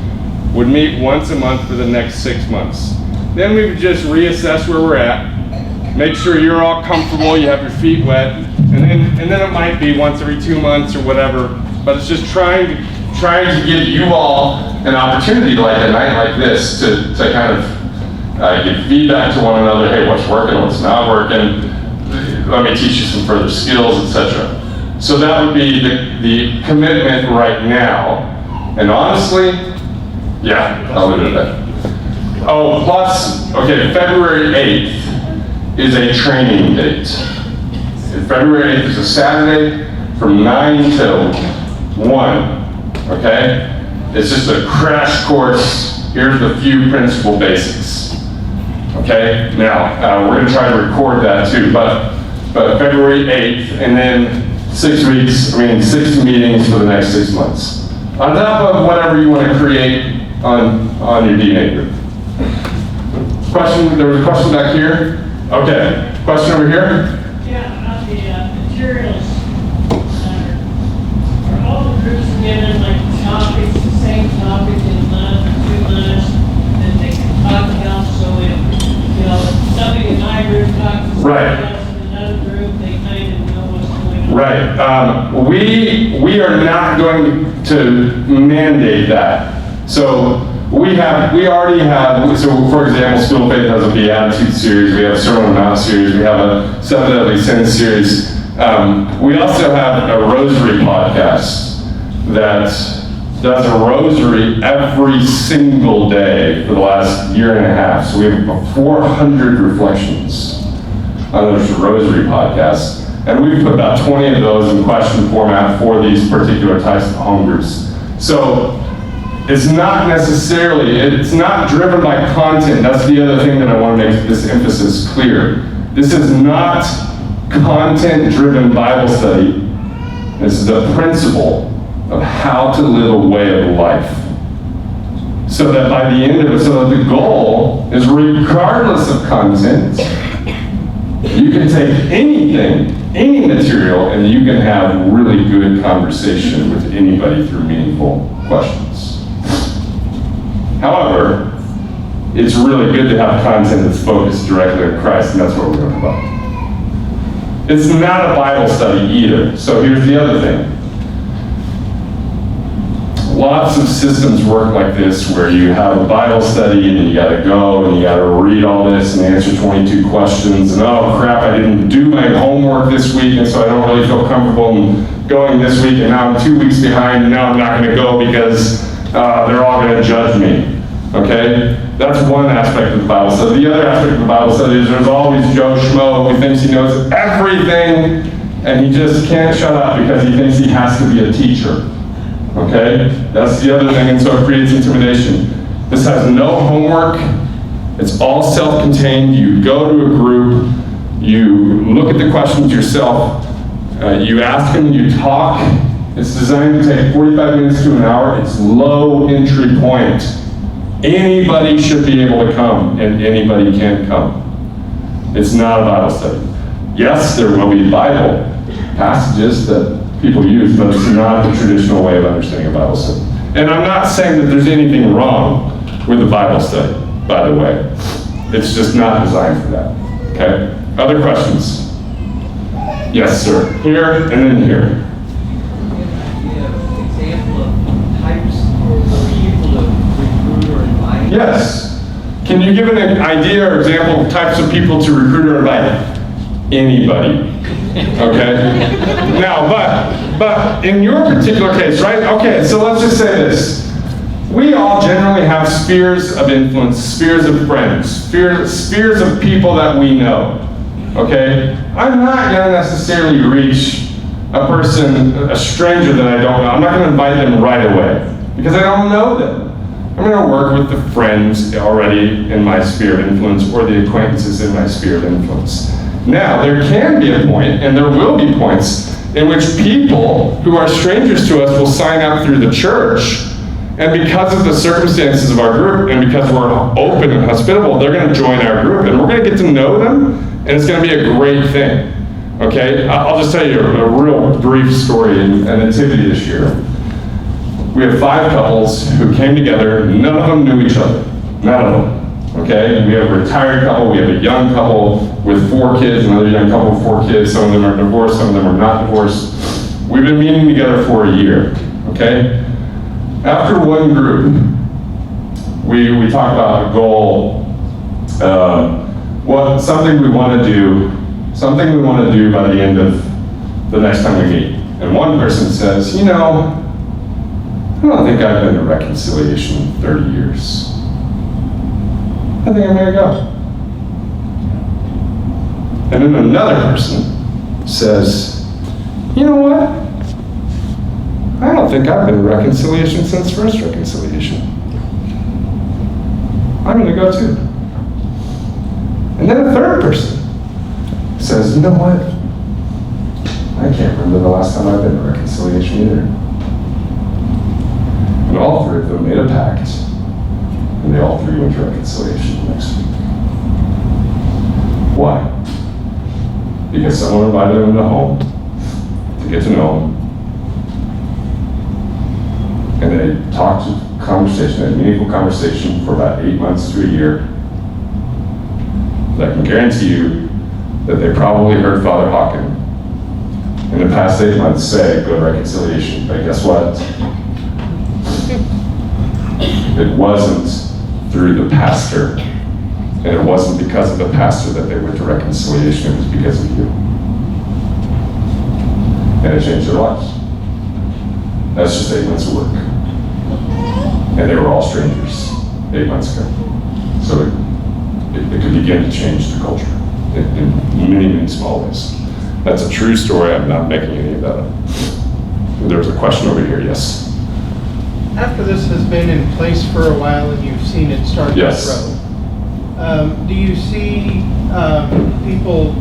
Speaker 3: would meet once a month for the next 6 months. Then we would just reassess where we're at, make sure you're all comfortable, you have your feet wet, and then it might be once every 2 months or whatever. But it's just trying to give you all an opportunity, like a night like this, to kind of give feedback to one another. Hey, what's working, what's not working? Let me teach you some further skills, etc. So that would be the commitment right now. And honestly, yeah, I'll leave it at that. Oh, plus, okay, February 8th is a training date. February 8th is a Saturday from 9 till 1, okay? It's just a crash course. Here's the few principal basics. Okay, now we're going to try to record that too, but February 8th, and then 6 meetings for the next 6 months. On top of whatever you want to create on your DNA group. Question, there was a question back here? Okay, question over here?
Speaker 8: Yeah, about the materials center. Are all the groups given like topics, the same topic in a month or 2 months, that they can talk about, so if, somebody in my group talks to somebody else in another group, they kind of know what's going on.
Speaker 3: Right. We are not going to mandate that. So we already have, so for example, School of Faith has a Beatitude series, we have a Sermon on the Mount series, we have a Seven Deadly Sins series. We also have a Rosary podcast that does a rosary every single day for the last year and a half. So we have about 400 reflections on this Rosary podcast. And we've put about 20 of those in question format for these particular types of home groups. So it's not necessarily, it's not driven by content. That's the other thing that I want to make this emphasis clear. This is not content-driven Bible study. This is a principle of how to live a way of life. So that by the end of it, so that the goal is, regardless of content, you can take anything, any material, and you can have really good conversation with anybody through meaningful questions. However, it's really good to have content that's focused directly on Christ, and that's what we're going to talk about. It's not a Bible study either. So here's the other thing. Lots of systems work like this, where you have a Bible study and then you got to go and you got to read all this and answer 22 questions, and oh crap, I didn't do my homework this week, and so I don't really feel comfortable in going this week, and now I'm 2 weeks behind, and now I'm not going to go because they're all going to judge me. Okay? That's one aspect of the Bible study. The other aspect of the Bible study is there's always Joe Schmo who thinks he knows everything, and he just can't shut up because he thinks he has to be a teacher. Okay? That's the other thing, and so it creates intimidation. This has no homework. It's all self-contained. You go to a group, you look at the questions yourself, you ask them, you talk. It's designed to take 45 minutes to an hour. It's low entry point. Anybody should be able to come, and anybody can come. It's not a Bible study. Yes, there will be Bible passages that people use, but it's not the traditional way of understanding a Bible study. And I'm not saying that there's anything wrong with the Bible study, by the way. It's just not designed for that. Okay? Other questions? Yes, sir. Here and then here. Yes. Can you give an idea or example of types of people to recruit or invite? Anybody. Okay? Now, but in your particular case, right? Okay, so let's just say this. We all generally have spheres of influence, spheres of friends, spheres of people that we know. Okay? I'm not going to necessarily reach a person, a stranger that I don't know. I'm not going to invite them right away because I don't know them. I'm going to work with the friends already in my sphere of influence or the acquaintances in my sphere of influence. Now, there can be a point, and there will be points, in which people who are strangers to us will sign up through the church, and because of the circumstances of our group, and because we're open and hospitable, they're going to join our group, and we're going to get to know them, and it's going to be a great thing. Okay? I'll just tell you a real brief story in Nativity this year. We have 5 couples who came together. None of them knew each other. None of them. Okay? We have a retired couple. We have a young couple with 4 kids. Another young couple with 4 kids. Some of them are divorced. Some of them are not divorced. We've been meeting together for a year. Okay? After one group, we talk about a goal, something we want to do by the end of the next time we meet. And one person says, you know, I don't think I've been to reconciliation in 30 years. I think I'm going to go. And then another person says, you know what? I don't think I've been to reconciliation since first reconciliation. I'm going to go too. And then a third person says, you know what? I can't remember the last time I've been to reconciliation either. And all 3 of them made a pact, and they all 3 went to reconciliation the next week. Why? Because someone invited them to home to get to know them. And they talked, had meaningful conversation for about 8 months to a year. I can guarantee you that they probably heard Father Hawken in the past 8 months say, go to reconciliation. But guess what? It wasn't through the pastor, and it wasn't because of the pastor that they went to reconciliation. It was because of you. And it changed their lives. That's just 8 months of work. And they were all strangers 8 months ago. So it could begin to change the culture in many, many small ways. That's a true story. I'm not making any of that up. There was a question over here, yes.
Speaker 9: After this has been in place for a while and you've seen it start to grow, do you see people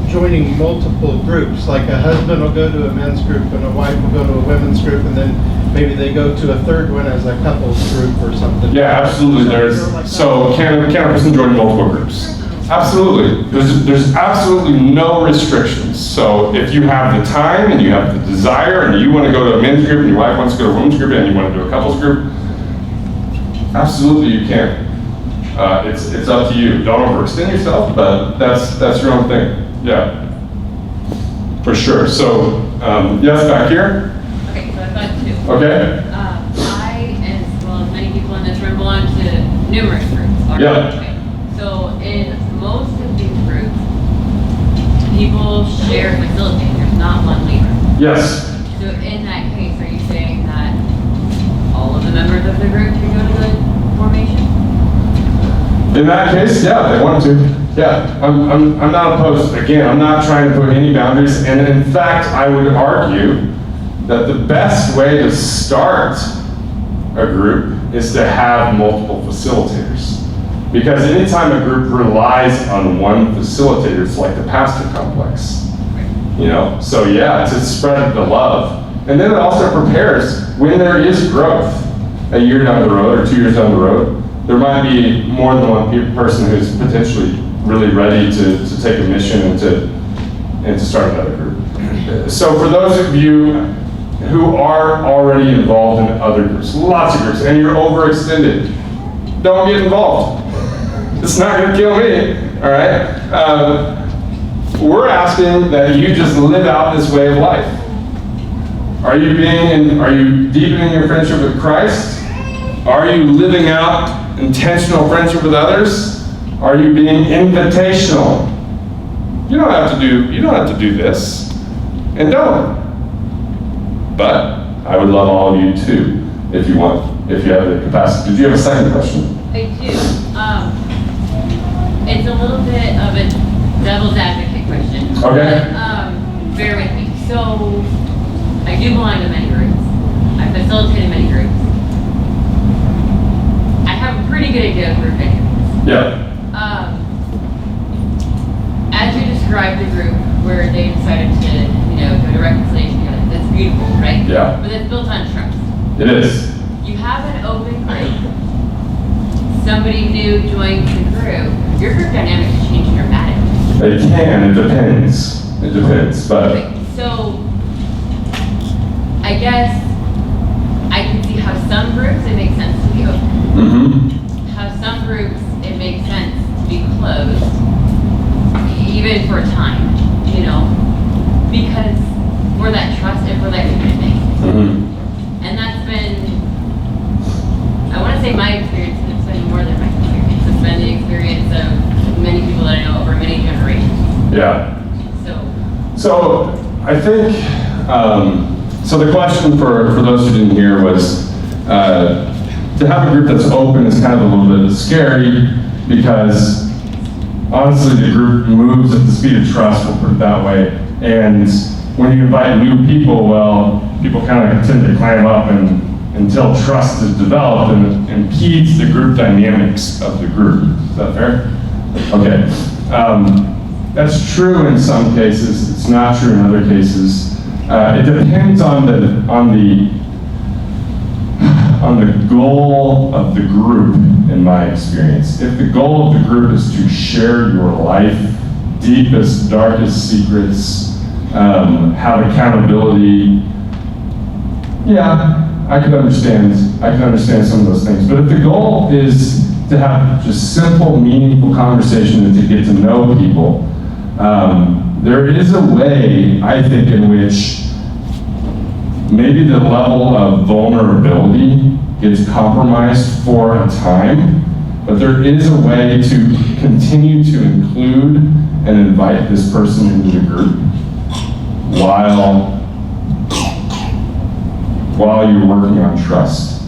Speaker 9: joining multiple groups? Like a husband will go to a men's group and a wife will go to a women's group, and then maybe they go to a third one as a couples group or something?
Speaker 3: Yeah, absolutely. Can a person join multiple groups? Absolutely. There's absolutely no restrictions. So if you have the time and you have the desire and you want to go to a men's group and your wife wants to go to a women's group and you want to do a couples group, absolutely you can. It's up to you. Don't overextend yourself, but that's your own thing. Yeah, for sure. So yes, back here.
Speaker 10: Okay, so I've got 2.
Speaker 3: Okay.
Speaker 10: I, as well as many people in this room, belong to numerous groups.
Speaker 3: Yeah.
Speaker 10: Okay. So in most of these groups, people share facilitators, not one leader.
Speaker 3: Yes.
Speaker 10: So in that case, are you saying that all of the members of the group can go to the formation?
Speaker 3: In that case, yeah, they want to. Yeah, I'm not opposed. Again, I'm not trying to put any boundaries. And in fact, I would argue that the best way to start a group is to have multiple facilitators. Because anytime a group relies on one facilitator, it's like the pastor complex. You know? So yeah, it's a spread of the love. And then it also prepares when there is growth. A year down the road or 2 years down the road, there might be more than one person who's potentially really ready to take a mission and to start another group. So for those of you who are already involved in other groups, lots of groups, and you're overextended, don't get involved. It's not going to kill me, all right? We're asking that you just live out this way of life. Are you deepening your friendship with Christ? Are you living out intentional friendship with others? Are you being invitational? You don't have to do this. And don't. But I would love all of you too, if you have the capacity. Did you have a second question?
Speaker 10: I do. It's a little bit of a devil's advocate question.
Speaker 3: Okay.
Speaker 10: But, bear with me. So, I do belong to many groups. I've facilitated many groups. I have a pretty good idea of group dynamics.
Speaker 3: Yeah.
Speaker 10: As you described the group where they decided to, go to reconciliation together, that's beautiful, right?
Speaker 3: Yeah.
Speaker 10: But it's built on trust.
Speaker 3: It is.
Speaker 10: You have an open group. Somebody new joins the group. Your group dynamics change dramatically.
Speaker 3: It can. It depends. It depends. But
Speaker 10: Okay, so I guess I can see how some groups it makes sense to be open.
Speaker 3: mm-hmm.
Speaker 10: How some groups it makes sense to be closed, even for a time, because for that trust and for that commitment.
Speaker 3: Mm-hmm.
Speaker 10: And that's been, I want to say my experience, and it's been more than my experience. It's been the experience of many people that I know over many generations.
Speaker 3: Yeah.
Speaker 10: So
Speaker 3: I think, so the question for those who didn't hear was, to have a group that's open is kind of a little bit scary because honestly the group moves at the speed of trust, we'll put it that way. And when you invite new people, well, people kind of tend to climb up and until trust is developed and impedes the group dynamics of the group. Is that fair? Okay. That's true in some cases. It's not true in other cases. It depends on the goal of the group, in my experience. If the goal of the group is to share your life, deepest, darkest secrets, have accountability, yeah, I can understand some of those things. But if the goal is to have just simple, meaningful conversation and to get to know people, there is a way, I think, in which maybe the level of vulnerability gets compromised for a time, but there is a way to continue to include and invite this person into the group while you're working on trust.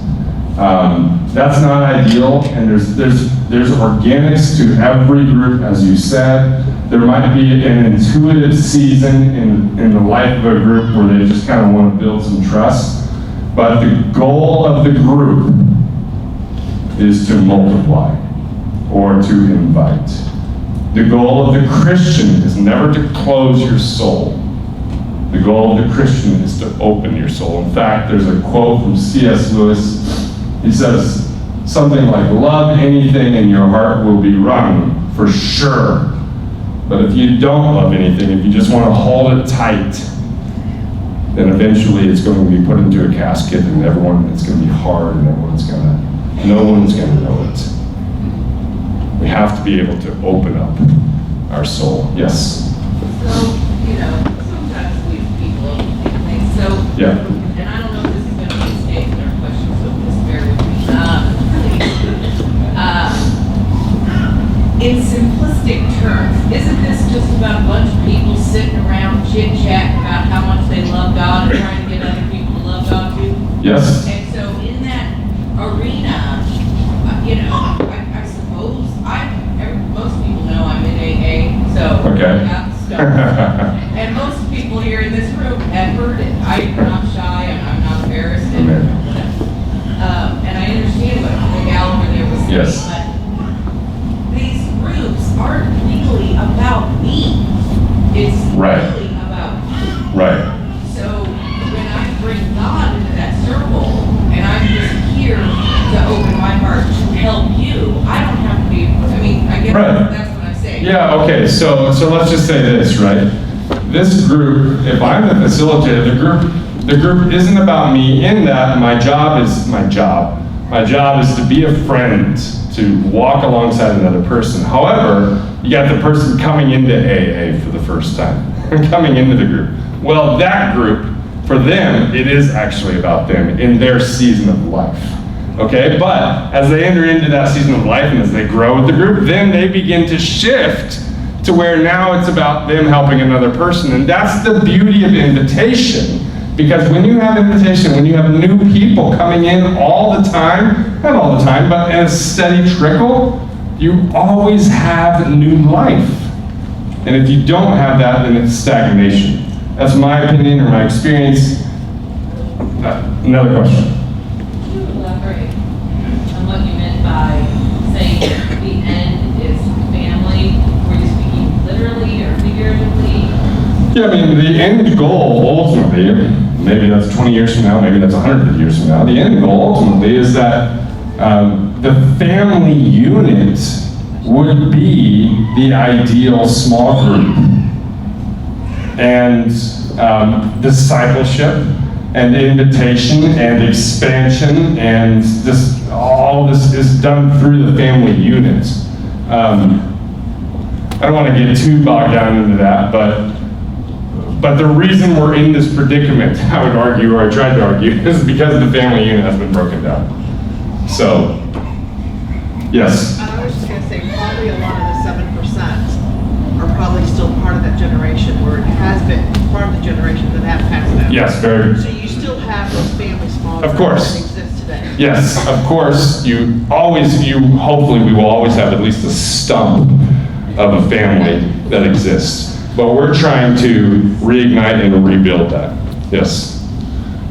Speaker 3: That's not ideal, and there's organics to every group, as you said. There might be an intuitive season in the life of a group where they just kind of want to build some trust. But the goal of the group is to multiply or to invite. The goal of the Christian is never to close your soul. The goal of the Christian is to open your soul. In fact, there's a quote from C.S. Lewis. He says something like, "Love anything and your heart will be wrung, for sure. But if you don't love anything, if you just want to hold it tight, then eventually it's going to be put into a casket and it's going to be hard and no one's going to know it." We have to be able to open up our soul. Yes?
Speaker 11: So, sometimes we people overthink things. So,
Speaker 3: Yeah.
Speaker 11: and I don't know if this is going to be a statement or a question, so just bear with me. In simplistic terms, isn't this just about a bunch of people sitting around chit-chatting about how much they love God and trying to get other people to love God too?
Speaker 3: Yes.
Speaker 11: And so in that arena, I suppose, most people know I'm in AA, so
Speaker 3: Okay.
Speaker 11: I got stuff. And most people here in this room have heard it. I'm not shy, and I'm not embarrassed, and whatever. And I understand what the gal over there was saying,
Speaker 3: Yes.
Speaker 11: but these groups aren't really about me. It's
Speaker 3: Right.
Speaker 11: really about you.
Speaker 3: Right.
Speaker 11: So when I bring God into that circle, and I'm just here to open my heart to help you, I don't have to be, I guess
Speaker 3: Right.
Speaker 11: that's what I'm saying.
Speaker 3: Yeah, okay, so let's just say this, right? This group, if I'm the facilitator, the group isn't about me in that my job is my job. My job is to be a friend, to walk alongside another person. However, you got the person coming into AA for the first time, coming into the group. Well, that group, for them, it is actually about them in their season of life.
Speaker 2: Okay, but as they enter into that season of life and as they grow with the group, then they begin to shift to where now it's about them helping another person. And that's the beauty of invitation. Because when you have invitation, when you have new people coming in all the time, not all the time, but in a steady trickle, you always have new life. And if you don't have that, then it's stagnation. That's my opinion or my experience. Another question.
Speaker 11: Could you elaborate on what you meant by saying the end is family? Were you speaking literally or figuratively?
Speaker 2: Yeah, I mean, the end goal ultimately, maybe that's 20 years from now, maybe that's 100 years from now, the end goal ultimately is that the family unit would be the ideal small group. And discipleship and invitation and expansion and this, all this is done through the family unit. I don't want to get too bogged down into that, but the reason we're in this predicament, I would argue, or I tried to argue, is because the family unit has been broken down. So, yes.
Speaker 5: I was just gonna say, probably a lot of the 7% are probably still part of that generation, where it has been part of the generation that have passed out.
Speaker 2: Yes, very.
Speaker 5: So you still have those family small
Speaker 2: Of
Speaker 5: groups
Speaker 2: course.
Speaker 5: that exist today.
Speaker 2: Yes, of course, hopefully we will always have at least a stump of a family that exists. But we're trying to reignite and rebuild that. Yes?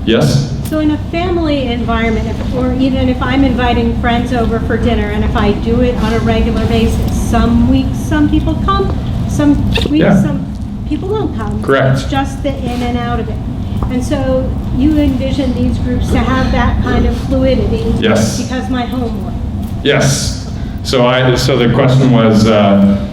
Speaker 2: Yes?
Speaker 12: So in a family environment, or even if I'm inviting friends over for dinner, and if I do it on a regular basis, some weeks some people come, some weeks
Speaker 2: Yeah.
Speaker 12: some people don't come.
Speaker 2: Correct.
Speaker 12: It's just the in and out of it. And so you envision these groups to have that kind of fluidity.
Speaker 2: Yes.
Speaker 12: Because my home would.
Speaker 2: Yes. So the question was,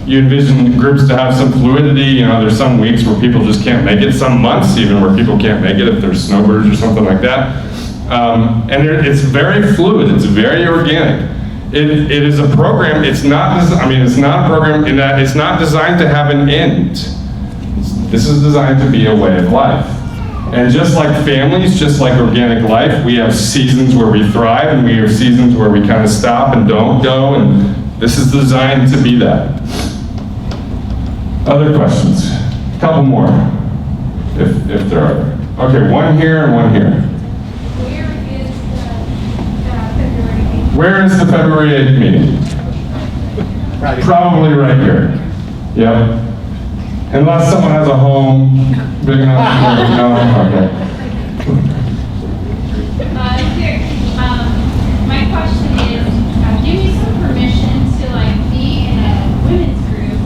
Speaker 2: you envision groups to have some fluidity. You know, there's some weeks where people just can't make it, some months even where people can't make it if there's snowbirds or something like that. And it's very fluid, it's very organic. It is a program, it's not a program in that it's not designed to have an end. This is designed to be a way of life. And just like families, just like organic life, we have seasons where we thrive and we have seasons where we kind of stop and don't go, and this is designed to be that. Other questions? A couple more, if there are. Okay, one here and one here. Where is the February 8th meeting? Probably right here. Yep. Unless someone has a home big enough. No? Okay.
Speaker 13: My question is, give me some permission to be in a women's group.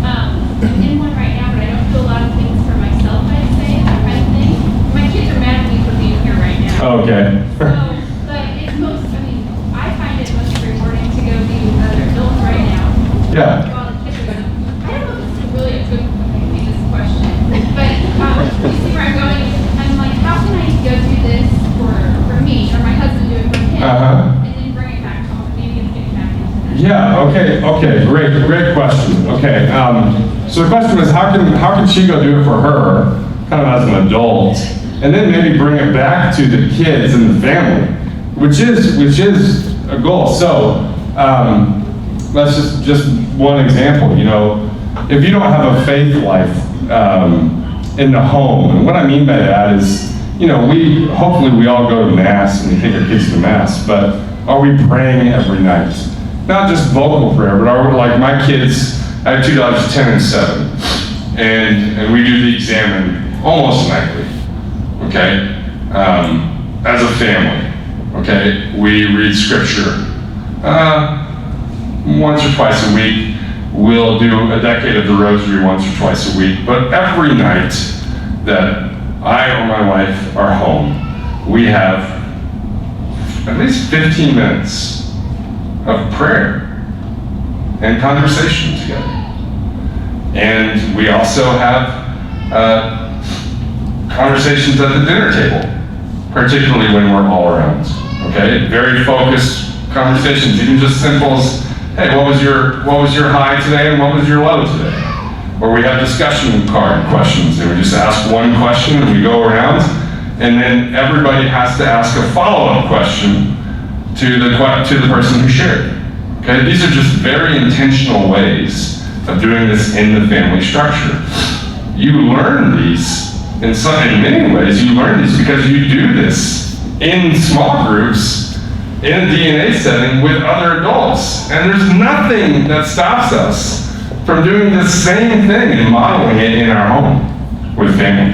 Speaker 13: I'm in one right now, but I don't do a lot of things for myself, I'd say, that kind of thing. My kids are mad at me for being here right now.
Speaker 2: Okay.
Speaker 13: But it's I find it most rewarding to go be with other adults right now.
Speaker 2: Yeah.
Speaker 13: While the kids are going. I don't know if this is really a good question, but you see where I'm going. I'm like, how can I go do this for me, or my husband do it for him, and then bring it back home? Maybe it's getting back into that.
Speaker 2: Yeah. Okay. Great question. Okay. So the question was, how can she go do it for her, kind of as an adult, and then maybe bring it back to the kids and the family, which is a goal. So let's just one example. You know, if you don't have a faith life in the home, and what I mean by that is, you know, hopefully we all go to mass and we take our kids to mass, but are we praying every night? Not just vocal prayer, but are we, like my kids, I have two daughters, 10 and 7, and we do the examen almost nightly, okay? As a family, okay? We read scripture once or twice a week. We'll do a decade of the rosary once or twice a week, but every night that I or my wife are home, we have at least 15 minutes of prayer and conversation together. And we also have conversations at the dinner table, particularly when we're all around, okay? Very focused conversations, even just simple as, hey, what was your high today and what was your low today? Or we have discussion card questions, and we just ask one question and we go around, and then everybody has to ask a follow-up question
Speaker 3: to the person who shared. Okay, these are just very intentional ways of doing this in the family structure. You learn these in many ways. You learn these because you do this in small groups in a DNA setting with other adults, and there's nothing that stops us from doing the same thing and modeling it in our home with family.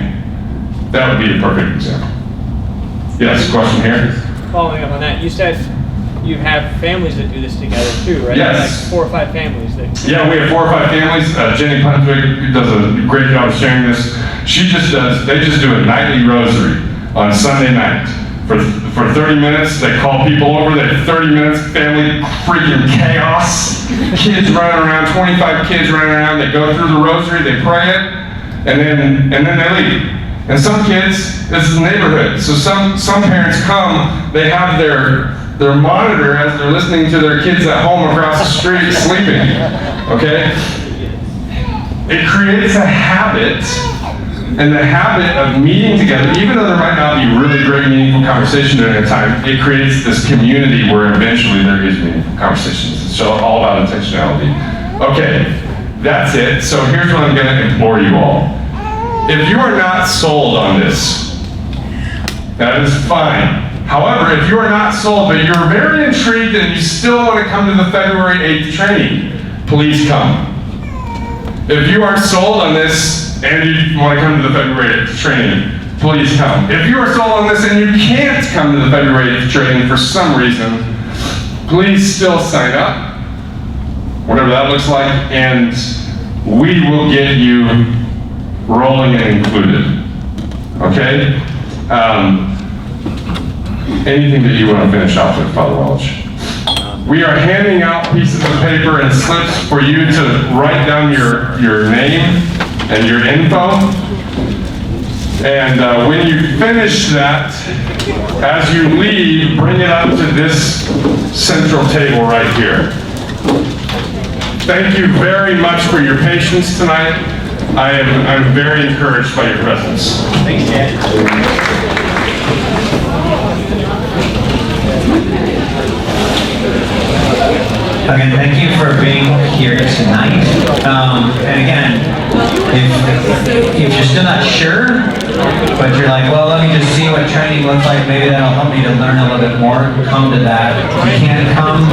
Speaker 3: That would be a perfect example. Yes, question here?
Speaker 14: Following up on that, you said you have families that do this together too, right?
Speaker 3: Yes.
Speaker 14: Like 4 or 5 families that.
Speaker 3: Yeah, we have 4 or 5 families. Jenny Puntwig, who does a great job of sharing this, they just do a nightly rosary on Sunday night. For 30 minutes, they call people over, they have 30 minutes, family freaking chaos. Kids running around, 25 kids running around, they go through the rosary, they pray it, and then they leave. And some kids, this is the neighborhood, so some parents come, they have their monitor as they're listening to their kids at home across the street sleeping, okay? It creates a habit, and the habit of meeting together, even though there might not be really great meaningful conversation during a time, it creates this community where eventually there is meaningful conversations. It's all about intentionality. Okay, that's it. So here's what I'm gonna implore you all. If you are not sold on this, that is fine. However, if you are not sold, but you're very intrigued and you still want to come to the February 8th training, please come. If you are sold on this and you want to come to the February 8th training, please come. If you are sold on this and you can't come to the February 8th training for some reason, please still sign up, whatever that looks like, and we will get you rolling and included. Okay? Anything that you want to finish off with, Father Welch? We are handing out pieces of paper and slips for you to write down your name and your info. And when you finish that, as you leave, bring it up to this central table right here. Thank you very much for your patience tonight. I'm very encouraged by your presence.
Speaker 1: Thanks, Dad. Again, thank you for being here tonight. And again, if you're still not sure, but you're like, well, let me just see what training looks like, maybe that'll help me to learn a little bit more, come to that. If you can't come,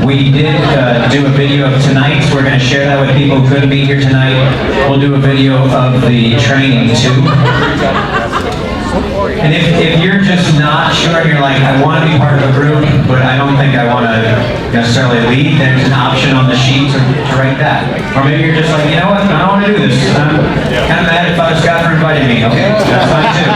Speaker 1: we did do a video of tonight, so we're going to share that with people who couldn't be here tonight. We'll do a video of the training too. And if you're just not sure, and you're like, I want to be part of a group, but I don't think I want to necessarily lead, there's an option on the sheet to write that. Or maybe you're just like, you know what, I don't want to do this. I'm kind of mad at Father Scott for inviting me. Okay, that's fine too.